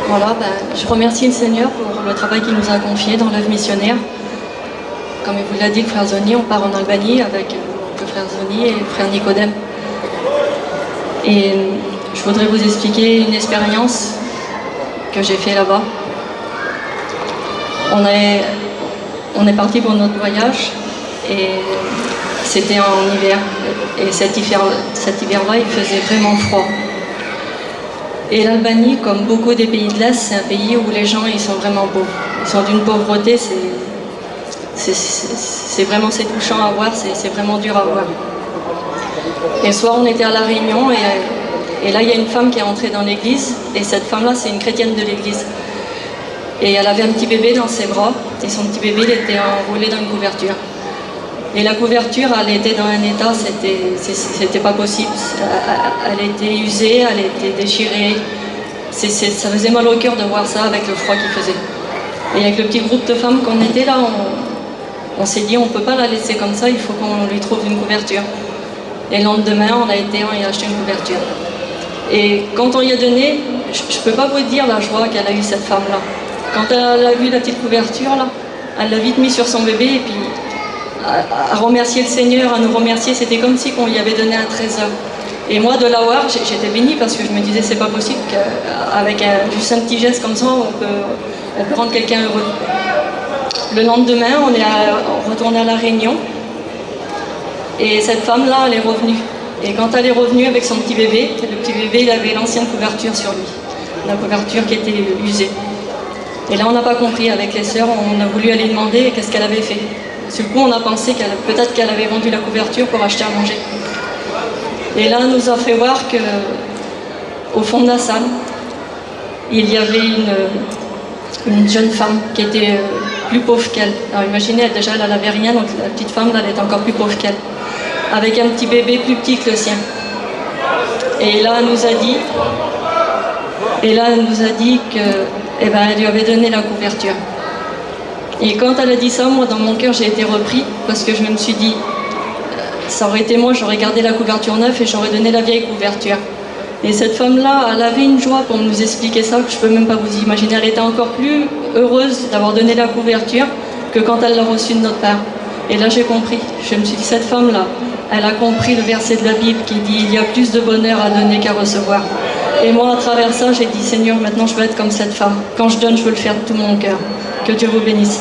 Voilà, je remercie le Seigneur pour le travail qu'il nous a confié dans l'œuvre missionnaire. Comme il vous l'a dit, le frère Zoni, on part en Albanie avec le frère Zoni et le frère Nicodème. Et je voudrais vous expliquer une expérience que j'ai fait là-bas. On est parti pour notre voyage et c'était en hiver. Et cet hiver-là, il faisait vraiment froid. Et l'Albanie, comme beaucoup des pays de l'Est, c'est un pays où les gens ils sont vraiment pauvres. Ils sont d'une pauvreté, c'est vraiment touchant à voir, c'est vraiment dur à voir. Et le soir, on était à La Réunion et là, il y a une femme qui est entrée dans l'église et cette femme-là, c'est une chrétienne de l'église. Et elle avait un petit bébé dans ses bras et son petit bébé, il était enroulé dans une couverture. Et la couverture, elle était dans un état, c'était pas possible. Elle était usée, elle était déchirée. Ça faisait mal au cœur de voir ça avec le froid qu'il faisait. Et avec le petit groupe de femmes qu'on était là, on s'est dit on ne peut pas la laisser comme ça, il faut qu'on lui trouve une couverture. Et le lendemain, on a acheté une couverture. Et quand on y a donné, je ne peux pas vous dire la joie qu'elle a eue cette femme-là. Quand elle a vu la petite couverture, là, elle l'a vite mis sur son bébé et puis à remercier le Seigneur, à nous remercier, c'était comme si on lui avait donné un trésor. Et moi, de l'avoir, j'étais bénie parce que je me disais, c'est pas possible qu'avec juste un petit geste comme ça, on peut rendre quelqu'un heureux. Le lendemain, on est retourné à La Réunion et cette femme-là, elle est revenue. Et quand elle est revenue avec son petit bébé, le petit bébé, il avait l'ancienne couverture sur lui, la couverture qui était usée. Et là, on n'a pas compris avec les sœurs, on a voulu aller demander qu'est-ce qu'elle avait fait. Sur le coup, on a pensé peut-être qu'elle avait vendu la couverture pour acheter à manger. Et là, elle nous a fait voir qu'au fond de la salle, il y avait une jeune femme qui était plus pauvre qu'elle. Alors imaginez, déjà, elle n'avait rien, donc la petite femme, là, elle était encore plus pauvre qu'elle. Avec un petit bébé plus petit que le sien. Et là, elle nous a dit qu'elle lui avait donné la couverture. Et quand elle a dit ça, moi, dans mon cœur, j'ai été repris parce que je me suis dit, ça aurait été moi, j'aurais gardé la couverture neuve et j'aurais donné la vieille couverture. Et cette femme-là, elle avait une joie pour nous expliquer ça que je ne peux même pas vous imaginer. Elle était encore plus heureuse d'avoir donné la couverture que quand elle l'a reçue de notre part. Et là, j'ai compris. Je me suis dit, cette femme-là, elle a compris le verset de la Bible qui dit « Il y a plus de bonheur à donner qu'à recevoir ». Et moi, à travers ça, j'ai dit « Seigneur, maintenant je veux être comme cette femme. Quand je donne, je veux le faire de tout mon cœur. » Que Dieu vous bénisse.